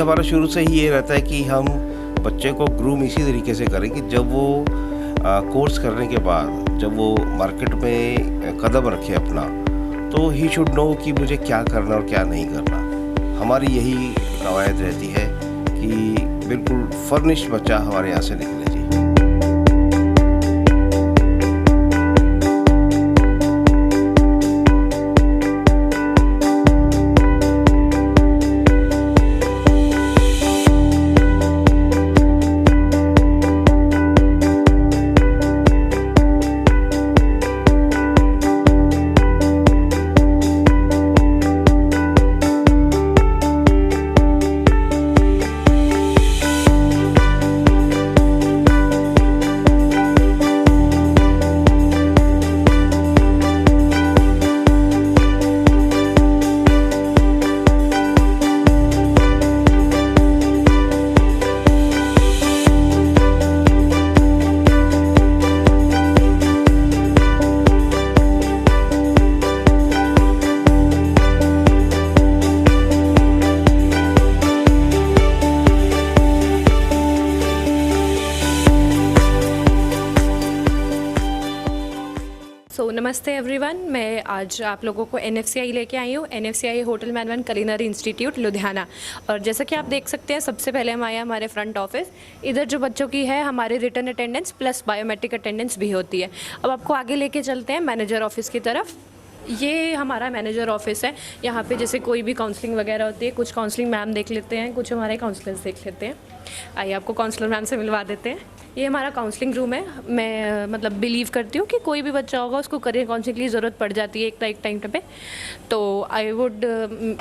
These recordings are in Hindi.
हमारा शुरू से ही ये रहता है कि हम बच्चे को ग्रूम इसी तरीके से करें कि जब वो कोर्स करने के बाद जब वो मार्केट में कदम रखे अपना, तो ही शुड नो कि मुझे क्या करना और क्या नहीं करना। हमारी यही कवायद रहती है कि बिल्कुल फर्निश्ड बच्चा हमारे यहाँ से निकले। नमस्ते एवरीवन, मैं आज आप लोगों को NFCI लेके आई हूँ। NFCI hotel management culinary institute Ludhiana. और जैसा कि आप देख सकते हैं, सबसे पहले हम आए हमारे फ्रंट ऑफिस। इधर जो बच्चों की है हमारी return attendance plus biometric attendance भी होती है। अब आपको आगे लेके चलते हैं मैनेजर ऑफिस की तरफ। ये हमारा मैनेजर ऑफिस है। यहाँ पे जैसे कोई भी काउंसलिंग वगैरह होती है, कुछ काउंसलिंग मैम देख लेते हैं, कुछ हमारे काउंसलर्स देख लेते हैं। आइए आपको काउंसलर मैम से मिलवा देते हैं। ये हमारा काउंसलिंग रूम है। मैं मतलब बिलीव करती हूँ कि कोई भी बच्चा होगा उसको करियर काउंसलिंग के लिए ज़रूरत पड़ जाती है एक टाइम पे। तो आई वुड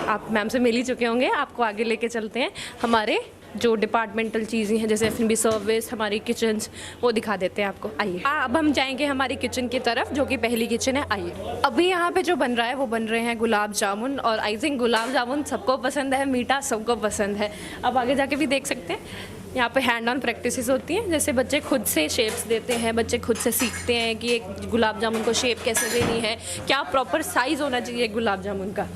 आप मैम से मिल ही चुके होंगे। आपको आगे लेके चलते हैं। हमारे जो डिपार्टमेंटल चीज़ें हैं जैसे F&B सर्विस, हमारी किचन्स, वो दिखा देते हैं आपको। आइए अब हम जाएंगे हमारी किचन की तरफ, जो कि पहली किचन है। आइए अभी यहाँ पे जो बन रहा है वो बन रहे हैं गुलाब जामुन। और आई थिंक गुलाब जामुन सबको पसंद है, मीठा सबको पसंद है। अब आगे जाके भी देख सकते हैं, यहाँ पे हैंड ऑन प्रैक्टिसेस होती हैं। जैसे बच्चे खुद से शेप्स देते हैं, बच्चे खुद से सीखते हैं कि एक गुलाब जामुन को शेप कैसे देनी है, क्या प्रॉपर साइज़ होना चाहिए गुलाब जामुन का।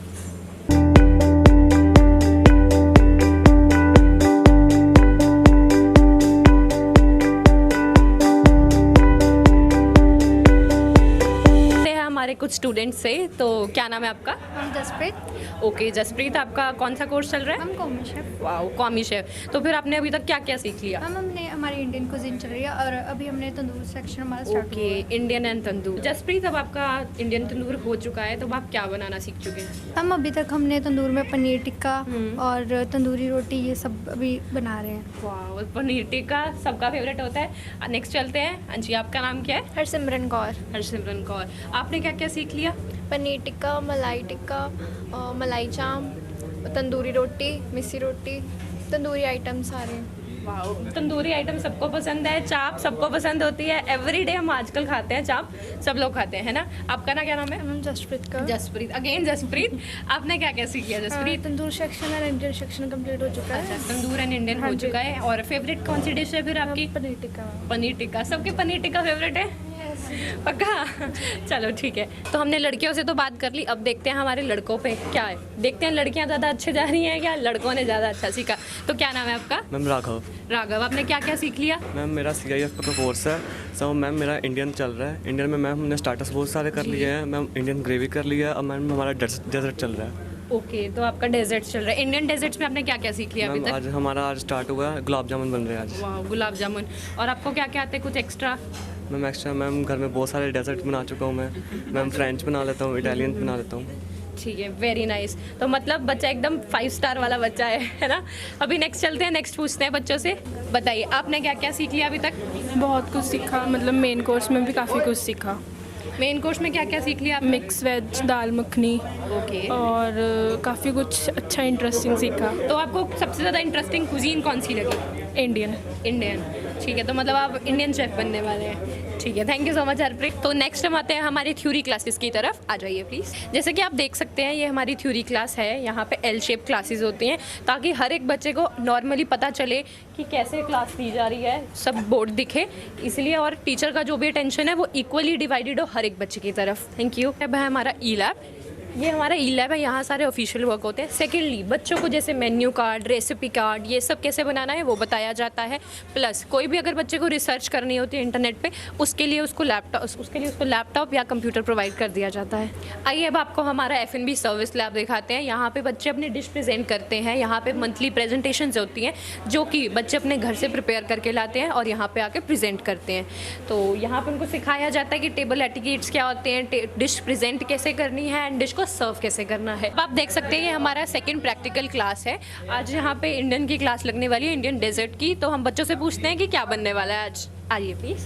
हमारे कुछ स्टूडेंट्स से, तो क्या नाम है आपका? हम जसप्रीत। ओके जसप्रीत, आपका कौन सा कोर्स चल रहा है? हम commis chef. Wow, commis chef. तो फिर आपने अभी तक क्या क्या सीख लिया? हमने हमारी इंडियन कुजीन चल रही है और अभी हमने तंदूर सेक्शन हमारा स्टार्ट हुआ है। ओके, इंडियन एंड तंदूर। जसप्रीत, अब आपका इंडियन तंदूर हो चुका है, तो अब आप क्या बनाना सीख चुके हैं? हम अभी तक हमने तंदूर में पनीर टिक्का और तंदूरी रोटी ये सब अभी बना रहे हैं। वाओ, पनीर टिक्का सबका फेवरेट होता है। नेक्स्ट चलते हैं। हाँ जी, आपका नाम क्या है? हरसिमरन कौर। हरसिमरन कौर। आपने क्या क्या सीख लिया? पनीर टिक्का, मलाई टिक्का, मलाई चाम, तंदूरी रोटी, मिस्सी रोटी, तंदूरी आइटम सारे। वाओ, तंदूरी आइटम सबको पसंद है, चाप सबको पसंद होती है। एवरीडे हम आजकल खाते हैं चाप, सब लोग खाते हैं, है ना? आपका ना क्या नाम है? हम जसप्रीत का। जसप्रीत, अगेन जसप्रीत। आपने क्या क्या सीख लिया जसप्रीत? तंदूर सेक्शन और इंडियन सेक्शन कंप्लीट हो चुका है। अच्छा, तंदूर एंड इंडियन हो चुका है। और फेवरेट कौन सी डिश है फिर आपकी? पनीर टिक्का। पनीर टिक्का। सबके पनीर टिक्का फेवरेट है? पक्का? चलो ठीक है। तो हमने लड़कियों से तो बात कर ली, अब देखते हैं हमारे लड़कों पे क्या है। देखते हैं लड़कियां ज़्यादा अच्छे जा रही हैं क्या लड़कों ने ज़्यादा अच्छा सीखा। तो क्या नाम है आपका? मैम राघव। राघव, आपने क्या क्या सीख लिया? मैम मेरा CIF का कोर्स है। सो मैम मेरा इंडियन चल रहा है। इंडियन में मैम हमने स्टार्टर्स बहुत सारे कर लिए हैं। मैम इंडियन ग्रेवी कर लिया है और मैम हमारा डेजर्ट चल रहा है। ओके, तो आपका डेजर्ट चल रहा है। इंडियन डेजर्ट्स में आपने क्या क्या सीख लिया अभी मैम तक? आज स्टार्ट हुआ है, गुलाब जामुन बन रहे हैं आज। वाह, गुलाब जामुन। और आपको क्या क्या आते हैं कुछ एक्स्ट्रा? मैम एक्स्ट्रा मैम घर में बहुत सारे डेजर्ट बना चुका हूँ मैं। मैम फ्रेंच बना लेता हूँ, इटालियन बना लेता हूँ। ठीक है, वेरी नाइस। तो मतलब बच्चा एकदम 5 स्टार वाला बच्चा है ना? अभी नेक्स्ट चलते हैं, नेक्स्ट पूछते हैं बच्चों से। बताइए आपने क्या क्या सीख लिया अभी तक? बहुत कुछ सीखा, मतलब मेन कोर्स में भी काफ़ी कुछ सीखा। मेन कोर्स में क्या क्या सीख लिया आपने? मिक्स वेज, दाल मखनी। ओके। और काफ़ी कुछ अच्छा इंटरेस्टिंग सीखा। तो आपको सबसे ज़्यादा इंटरेस्टिंग कुजीन कौन सी लगी? इंडियन। इंडियन, ठीक है। तो मतलब आप इंडियन शेफ बनने वाले हैं। ठीक है, thank you so much Harpreet. तो नेक्स्ट हम आते हैं हमारी थ्योरी क्लासेस की तरफ। आ जाइए प्लीज़। जैसे कि आप देख सकते हैं, ये हमारी थ्योरी क्लास है। यहाँ पे L शेप क्लासेस होती हैं ताकि हर एक बच्चे को नॉर्मली पता चले कि कैसे क्लास दी जा रही है, सब बोर्ड दिखे इसलिए। और टीचर का जो भी अटेंशन है वो इक्वली डिवाइडेड हो हर एक बच्चे की तरफ। Thank you. अब है हमारा E लैब। ये हमारा ई लैब है, यहाँ सारे ऑफिशियल वर्क होते हैं। सेकेंडली बच्चों को जैसे मेन्यू कार्ड, रेसिपी कार्ड, ये सब कैसे बनाना है वो बताया जाता है। प्लस कोई भी अगर बच्चे को रिसर्च करनी होती है इंटरनेट पे, उसके लिए उसको लैपटॉप या कंप्यूटर प्रोवाइड कर दिया जाता है। आइए अब आपको हमारा F&B सर्विस लैब दिखाते हैं। यहाँ पे बच्चे अपनी डिश प्रेजेंट करते हैं। यहाँ पे मंथली प्रेजेंटेशंस होती हैं जो कि बच्चे अपने घर से प्रिपेयर करके लाते हैं और यहाँ पे आके प्रेजेंट करते हैं। तो यहाँ पे उनको सिखाया जाता है कि टेबल एटिकेट्स क्या होते हैं, डिश प्रेजेंट कैसे करनी है एंड डिश को सर्व कैसे करना है। अब आप देख सकते हैं ये हमारा सेकंड प्रैक्टिकल क्लास है। आज यहाँ पे इंडियन की क्लास लगने वाली है, इंडियन डेजर्ट की। तो हम बच्चों से पूछते हैं कि क्या बनने वाला है आज। आइए प्लीज।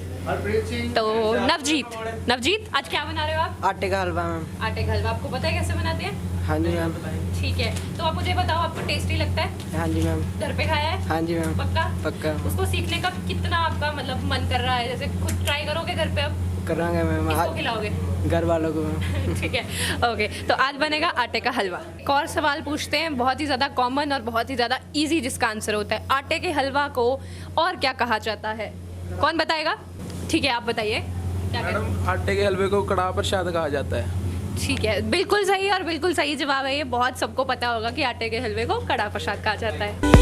तो नवजीत आज क्या बना रहे हो आप? आटे का हलवा मैम। आटे का हलवा आपको पता है कैसे बनाते हैं? हाँ जी मैम। ठीक है, तो आप मुझे बताओ आपको टेस्टी लगता है? हाँ जी मैम। घर पे खाया है? हाँ जी मैम। पक्का? पक्का। उसको सीखने का कितना आपका मतलब मन कर रहा है? जैसे खुद ट्राई करोगे घर पे अब? करांगे मैम। किसको खिलाओगे? घर वालों को मैम। ठीक है, ओके। तो आज बनेगा आटे का हलवा। एक और सवाल पूछते हैं, बहुत ही ज़्यादा कॉमन और बहुत ही ज़्यादा इजी जिसका आंसर होता है। आटे के हलवा को और क्या कहा जाता है? कौन बताएगा? ठीक है, आप बताइए। क्या कहते हैं? मैडम आटे के हलवे को कड़ाह प्रसाद कहा जाता है। ठीक है, बिल्कुल सही और बिल्कुल सही जवाब है ये। बहुत सबको पता होगा कि आटे के हलवे को कड़ा प्रसाद कहा जाता है।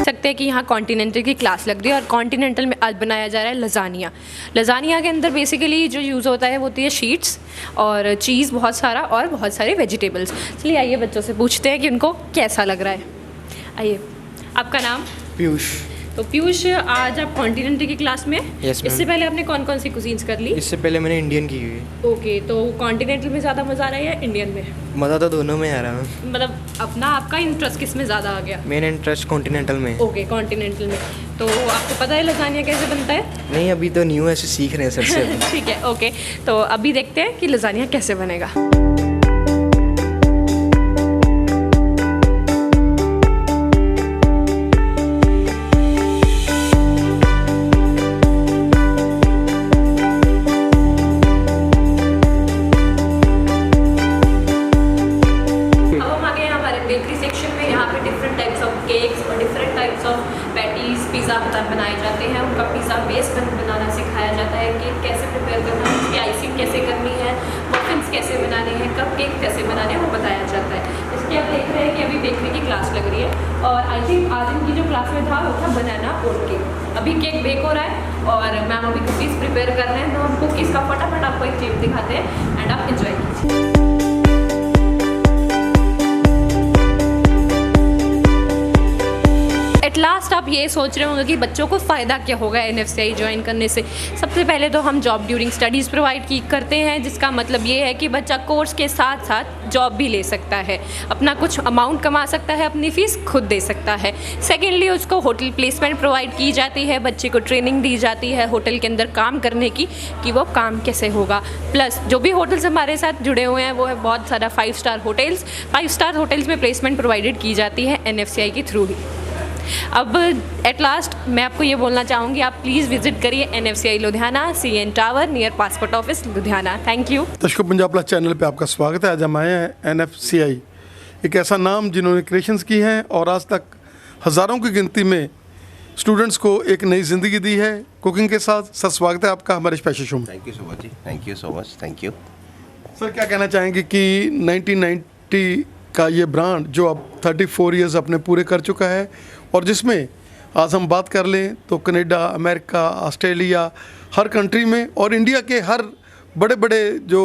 सकते हैं कि यहाँ कॉन्टिनेंटल की क्लास लग रही है और कॉन्टिनेंटल में आज बनाया जा रहा है लजानिया। लजानिया के अंदर बेसिकली जो यूज़ होता है वो होती है शीट्स और चीज़ बहुत सारा और बहुत सारे वेजिटेबल्स। चलिए आइए बच्चों से पूछते हैं कि उनको कैसा लग रहा है। आइए, आपका नाम? पीयूष। तो पीयूष आज आप कॉन्टिनेंटल की क्लास में? Yes, ma'am. इससे पहले आपने कौन कौन सी कुजीन्स कर ली? इससे पहले मैंने इंडियन की हुई है। ओके, तो कॉन्टिनेंटल में ज़्यादा मज़ा आ रहा है या इंडियन में? मज़ा तो दोनों में आ रहा है। मतलब अपना आपका इंटरेस्ट किस में ज़्यादा आ गया? मेन इंटरेस्ट कॉन्टिनेंटल में है। ओके, कॉन्टिनेंटल में। तो आपको पता है लजानिया कैसे बनता है? नहीं, अभी तो न्यू ऐसे सीख रहे हैं सबसे। ठीक है, ओके। तो अभी देखते हैं कि लजानिया कैसे बनेगा। पिज़्ज़ा बनाए जाते हैं, उनका पिज़्ज़ा बेस बनाना सिखाया जाता है, केक कैसे प्रिपेयर करना है, उसकी आइसिंग कैसे करनी है, मफिन्स कैसे बनाने हैं, कप केक कैसे बनाने हैं वो बताया जाता है। इसके आप देख रहे हैं कि अभी बेकरी की क्लास लग रही है और आई थिंक आज इनकी जो क्लास में था वो था बनाना ओट केक। अभी केक बेक हो रहा है और मैम अभी कुकीज़ प्रिपेयर कर रहे हैं, तो हम कुकीज़ का फटाफट आपको एक क्लिप दिखाते हैं एंड आप इंजॉय कीजिए। एट लास्ट आप ये सोच रहे होंगे कि बच्चों को फ़ायदा क्या होगा NFCI ज्वाइन करने से। सबसे पहले तो हम जॉब ड्यूरिंग स्टडीज़ प्रोवाइड करते हैं, जिसका मतलब ये है कि बच्चा कोर्स के साथ साथ जॉब भी ले सकता है, अपना कुछ अमाउंट कमा सकता है, अपनी फ़ीस खुद दे सकता है। सेकेंडली उसको होटल प्लेसमेंट प्रोवाइड की जाती है, बच्चे को ट्रेनिंग दी जाती है होटल के अंदर काम करने की कि वो काम कैसे होगा। प्लस जो भी होटल्स हमारे साथ जुड़े हुए हैं वो है बहुत सारा 5 स्टार होटल्स। 5 स्टार होटल्स में प्लेसमेंट प्रोवाइडेड की जाती है NFCI के थ्रू ही। अब एट लास्ट मैं आपको ये बोलना चाहूँगी, आप प्लीज़ विजिट करिए NFCI Ludhiana, CN tower near passport office Ludhiana. Thank you. दर्शकों, पंजाब प्लस चैनल पे आपका स्वागत है। आज हम आए हैं NFCI, एक ऐसा नाम जिन्होंने क्रिएशंस की हैं और आज तक हज़ारों की गिनती में स्टूडेंट्स को एक नई ज़िंदगी दी है कुकिंग के साथ। सर, स्वागत है आपका हमारे स्पेशल शो में। थैंक यू सो मच जी, thank you so much, thank you. Sir, क्या कहना चाहेंगे कि 1990 का ये ब्रांड जो अब 34 इयर्स अपने पूरे कर चुका है और जिसमें आज हम बात कर लें तो कनाडा, अमेरिका, ऑस्ट्रेलिया, हर कंट्री में और इंडिया के हर बड़े बड़े जो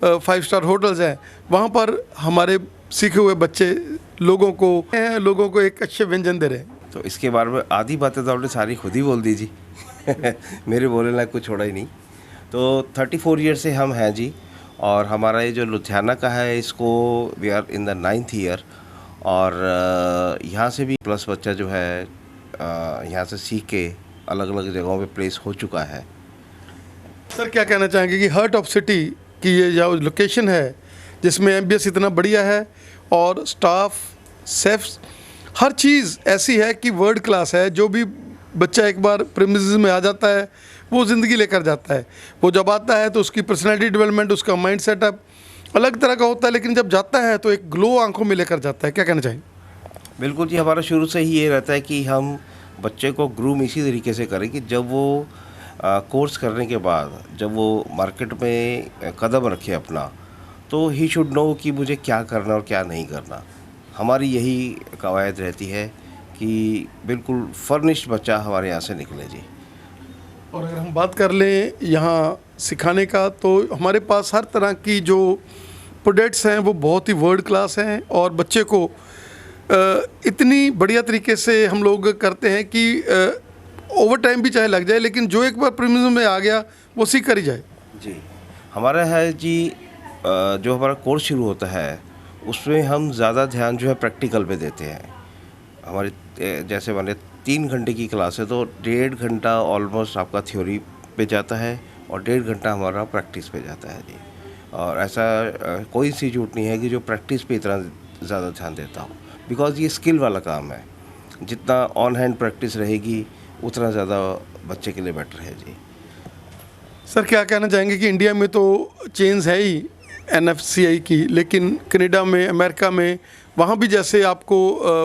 5 स्टार होटल्स हैं वहाँ पर हमारे सीखे हुए बच्चे लोगों को एक अच्छे व्यंजन दे रहे हैं। तो इसके बारे में आधी बातें तो आपने सारी खुद ही बोल दी जी। मेरे बोलने लायक कुछ छोड़ा ही नहीं। तो 34 ईयर से हम हैं जी और हमारा ये जो लुधियाना का है इसको we are in the 9th year और यहाँ से भी प्लस बच्चा जो है यहाँ से सीख के अलग अलग जगहों पे प्लेस हो चुका है। सर, क्या कहना चाहेंगे कि हार्ट ऑफ सिटी की ये जो लोकेशन है जिसमें MBS इतना बढ़िया है और स्टाफ, सेफ्स, हर चीज़ ऐसी है कि वर्ल्ड क्लास है। जो भी बच्चा एक बार प्रीमिसेस में आ जाता है वो ज़िंदगी लेकर जाता है। वो जब आता है तो उसकी पर्सनैलिटी डेवलपमेंट, उसका माइंड सेटअप अलग तरह का होता है, लेकिन जब जाता है तो एक ग्लो आंखों में लेकर जाता है। क्या कहना चाहिए? बिल्कुल जी, हमारा शुरू से ही ये रहता है कि हम बच्चे को ग्रूम इसी तरीके से करें कि जब वो कोर्स करने के बाद जब वो मार्केट में कदम रखे अपना, तो ही शुड नो कि मुझे क्या करना और क्या नहीं करना। हमारी यही कवायद रहती है कि बिल्कुल फर्निश्ड बच्चा हमारे यहाँ से निकले जी। और अगर हम बात कर लें यहाँ सिखाने का, तो हमारे पास हर तरह की जो प्रोडक्ट्स हैं वो बहुत ही वर्ल्ड क्लास हैं और बच्चे को इतनी बढ़िया तरीके से हम लोग करते हैं कि ओवर टाइम भी चाहे लग जाए, लेकिन जो एक बार प्रीमियम में आ गया वो सीख कर ही जाए जी। हमारा है जी, जो हमारा कोर्स शुरू होता है उसमें हम ज़्यादा ध्यान जो है प्रैक्टिकल पे देते हैं। हमारे जैसे माने 3 घंटे की क्लास है तो 1.5 घंटा ऑलमोस्ट आपका थ्योरी पे जाता है और 1.5 घंटा हमारा प्रैक्टिस पे जाता है जी। और ऐसा कोई इंस्टीट्यूट नहीं है कि जो प्रैक्टिस पे इतना ज़्यादा ध्यान देता हो, बिकॉज ये स्किल वाला काम है। जितना ऑन हैंड प्रैक्टिस रहेगी उतना ज़्यादा बच्चे के लिए बेटर है जी। सर क्या कहना चाहेंगे कि इंडिया में तो चेंज है ही NFCI की, लेकिन कनाडा में, अमेरिका में, वहाँ भी जैसे आपको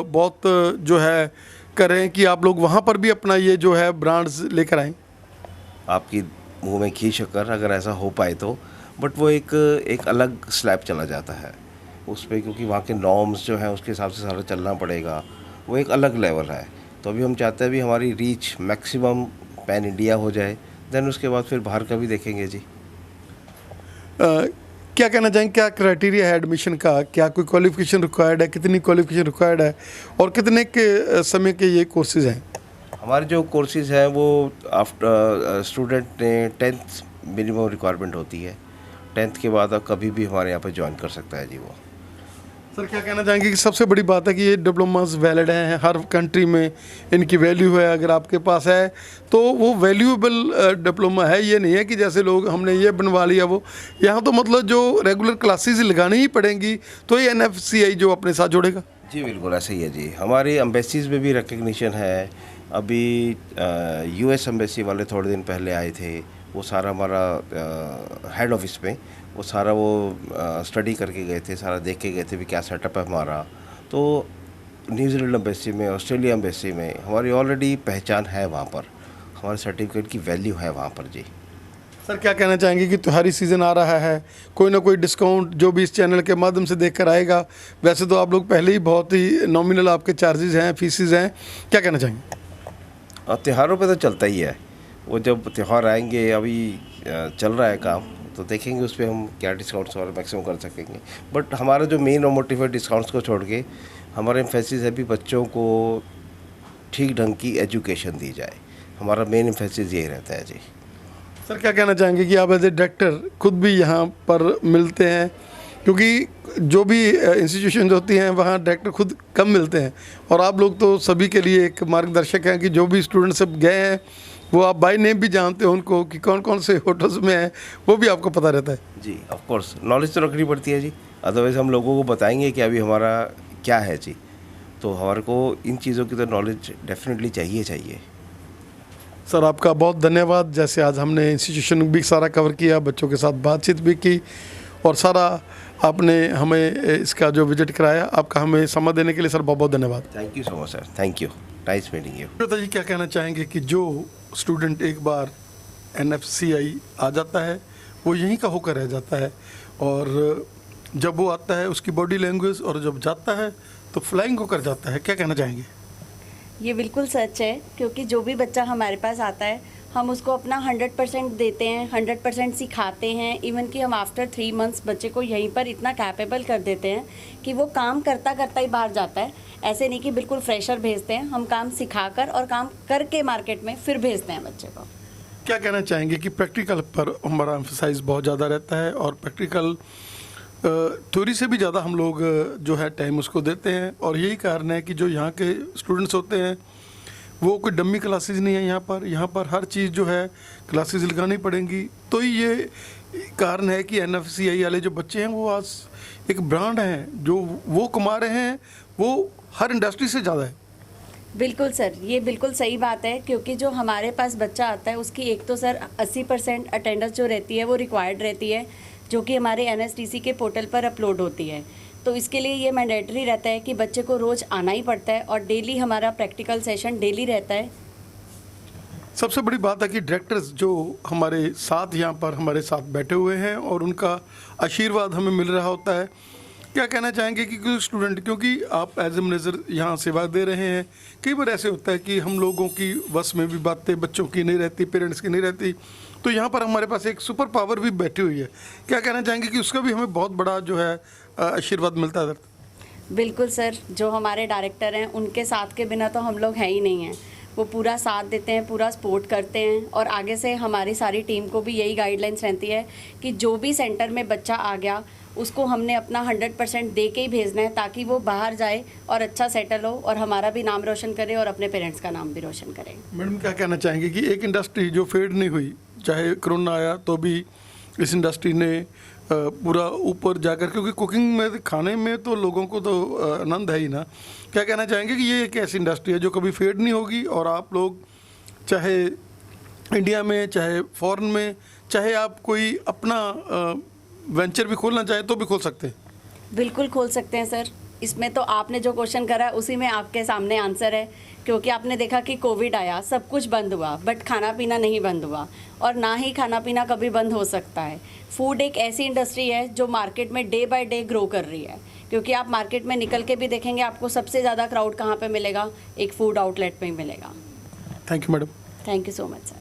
बहुत जो है करें कि आप लोग वहाँ पर भी अपना ये जो है ब्रांड्स लेकर आएँ? आपकी मुंह में घी शक्कर अगर ऐसा हो पाए तो, बट वो एक अलग स्लैब चला जाता है उस पर, क्योंकि वहाँ के नॉर्म्स जो हैं उसके हिसाब से सारा चलना पड़ेगा, वो एक अलग लेवल है। तो अभी हम चाहते हैं भी हमारी रीच मैक्सिमम पैन इंडिया हो जाए, देन उसके बाद फिर बाहर का भी देखेंगे जी। क्या कहना चाहेंगे, क्या क्राइटेरिया है एडमिशन का? क्या कोई क्वालिफिकेशन रिक्वायर्ड है? कितनी क्वालिफिकेशन रिक्वायर्ड है और कितने के समय के ये कोर्सेज हैं? हमारे जो कोर्सेज हैं वो आफ्टर स्टूडेंट ने 10th मिनिमम रिक्वायरमेंट होती है। 10th के बाद आप कभी भी हमारे यहाँ पर ज्वाइन कर सकता है जी वो। सर क्या कहना चाहेंगे कि सबसे बड़ी बात है कि ये डिप्लोमास वैलिड हैं, हर कंट्री में इनकी वैल्यू है। अगर आपके पास है तो वो वैल्यूएबल डिप्लोमा है, ये नहीं है कि जैसे लोग हमने ये बनवा लिया वो। यहाँ तो मतलब जो रेगुलर क्लासेस लगानी ही पड़ेंगी, तो ये NFCI जो अपने साथ जोड़ेगा। जी बिल्कुल ऐसा ही है जी। हमारी एम्बेसीज़ में भी रिकग्निशन है। अभी US एम्बेसी वाले थोड़े दिन पहले आए थे, वो सारा हमारा हेड ऑफिस में वो सारा स्टडी करके गए थे, सारा देख के गए थे भी क्या सेटअप है हमारा। तो न्यूजीलैंड एम्बेसी में, ऑस्ट्रेलिया एम्बेसी में हमारी ऑलरेडी पहचान है, वहाँ पर हमारे सर्टिफिकेट की वैल्यू है वहाँ पर जी। सर क्या कहना चाहेंगे कि त्योहारी सीज़न आ रहा है, कोई ना कोई डिस्काउंट जो भी इस चैनल के माध्यम से देखकर आएगा? वैसे तो आप लोग पहले ही बहुत ही नॉमिनल आपके चार्जेस हैं, फीसिस हैं, क्या कहना चाहेंगे? और त्योहारों पे तो चलता ही है, वो जब त्यौहार आएंगे, अभी चल रहा है काम, तो देखेंगे उस पर हम क्या डिस्काउंट्स और मैक्सिमम कर सकेंगे। बट हमारा जो मेन और मोटिव है डिस्काउंट्स को छोड़ के, हमारा एम्फेसिस है भी बच्चों को ठीक ढंग की एजुकेशन दी जाए। हमारा मेन एम्फेसिस यही रहता है जी। सर क्या कहना चाहेंगे कि आप एज ए डायरेक्टर खुद भी यहाँ पर मिलते हैं, क्योंकि जो भी इंस्टीट्यूशन होती हैं वहाँ डायरेक्टर खुद कम मिलते हैं, और आप लोग तो सभी के लिए एक मार्गदर्शक हैं कि जो भी स्टूडेंट सब गए हैं वो आप बाय नेम भी जानते हो उनको कि कौन कौन से होटल्स में हैं, वो भी आपको पता रहता है। जी ऑफ कोर्स नॉलेज तो रखनी पड़ती है जी, अदरवाइज़ हम लोगों को बताएंगे कि अभी हमारा क्या है जी। तो हमारे को इन चीज़ों की तो नॉलेज डेफिनेटली चाहिए। सर आपका बहुत धन्यवाद। जैसे आज हमने इंस्टीट्यूशन भी सारा कवर किया, बच्चों के साथ बातचीत भी की, और सारा आपने हमें इसका जो विजिट कराया, आपका हमें समय देने के लिए सर बहुत बहुत धन्यवाद। Thank you so much sir, thank you, nice meeting you. Shweta ji क्या कहना चाहेंगे कि जो स्टूडेंट एक बार NFCI आ जाता है वो यहीं का होकर रह जाता है, और जब वो आता है उसकी बॉडी लैंग्वेज, और जब जाता है तो फ्लाइंग होकर जाता है, क्या कहना चाहेंगे? ये बिल्कुल सच है, क्योंकि जो भी बच्चा हमारे पास आता है हम उसको अपना 100% देते हैं, 100% सिखाते हैं। इवन कि हम आफ्टर 3 मंथ्स बच्चे को यहीं पर इतना कैपेबल कर देते हैं कि वो काम करता करता ही बाहर जाता है। ऐसे नहीं कि बिल्कुल फ्रेशर भेजते हैं, हम काम सिखाकर और काम करके मार्केट में फिर भेजते हैं बच्चे को। क्या कहना चाहेंगे कि प्रैक्टिकल पर हमारा एम्फसाइज बहुत ज़्यादा रहता है, और प्रैक्टिकल थ्योरी से भी ज़्यादा हम लोग जो है टाइम उसको देते हैं, और यही कारण है कि जो यहाँ के स्टूडेंट्स होते हैं वो कोई डम्मी क्लासेस नहीं है यहाँ पर हर चीज़ जो है क्लासेस लगानी पड़ेंगी। तो ये कारण है कि NFCI वाले जो बच्चे हैं वो आज एक ब्रांड हैं, जो वो कमा रहे हैं वो हर इंडस्ट्री से ज़्यादा है। बिल्कुल सर, ये बिल्कुल सही बात है, क्योंकि जो हमारे पास बच्चा आता है उसकी एक तो सर 80% अटेंडेंस जो रहती है वो रिक्वायर्ड रहती है, जो कि हमारे NSTC के पोर्टल पर अपलोड होती है। तो इसके लिए ये मैंडेटरी रहता है कि बच्चे को रोज़ आना ही पड़ता है और डेली हमारा प्रैक्टिकल सेशन डेली रहता है। सबसे बड़ी बात है कि डायरेक्टर्स जो हमारे साथ यहाँ पर हमारे साथ बैठे हुए हैं और उनका आशीर्वाद हमें मिल रहा होता है। क्या कहना चाहेंगे कि कुछ स्टूडेंट, क्योंकि आप एज ए मैनेजर यहाँ सेवा दे रहे हैं, कई बार ऐसे होता है कि हम लोगों की वश में भी बातें बच्चों की नहीं रहती, पेरेंट्स की नहीं रहती, तो यहाँ पर हमारे पास एक सुपर पावर भी बैठी हुई है। क्या कहना चाहेंगे कि उसका भी हमें बहुत बड़ा जो है आशीर्वाद मिलता है? बिल्कुल सर, जो हमारे डायरेक्टर हैं उनके साथ के बिना तो हम लोग हैं ही नहीं हैं। वो पूरा साथ देते हैं, पूरा सपोर्ट करते हैं और आगे से हमारी सारी टीम को भी यही गाइडलाइंस रहती है कि जो भी सेंटर में बच्चा आ गया उसको हमने अपना 100% दे के ही भेजना है, ताकि वो बाहर जाए और अच्छा सेटल हो और हमारा भी नाम रोशन करे और अपने पेरेंट्स का नाम भी रोशन करे। मैडम, क्या कहना चाहेंगे कि एक इंडस्ट्री जो फेड नहीं हुई, चाहे कोरोना आया तो भी इस इंडस्ट्री ने पूरा ऊपर जाकर, क्योंकि कुकिंग में, खाने में तो लोगों को तो आनंद है ही ना, क्या कहना चाहेंगे कि ये एक ऐसी इंडस्ट्री है जो कभी फेड नहीं होगी और आप लोग चाहे इंडिया में, चाहे फॉरेन में, चाहे आप कोई अपना वेंचर भी खोलना चाहे तो भी खोल सकते हैं? बिल्कुल खोल सकते हैं सर। इसमें तो आपने जो क्वेश्चन करा है उसी में आपके सामने आंसर है, क्योंकि आपने देखा कि कोविड आया, सब कुछ बंद हुआ, बट खाना पीना नहीं बंद हुआ और ना ही खाना पीना कभी बंद हो सकता है। फूड एक ऐसी इंडस्ट्री है जो मार्केट में डे बाय डे ग्रो कर रही है, क्योंकि आप मार्केट में निकल के भी देखेंगे आपको सबसे ज़्यादा क्राउड कहाँ पे मिलेगा, एक फूड आउटलेट पे ही मिलेगा। Thank you madam. Thank you so much sir.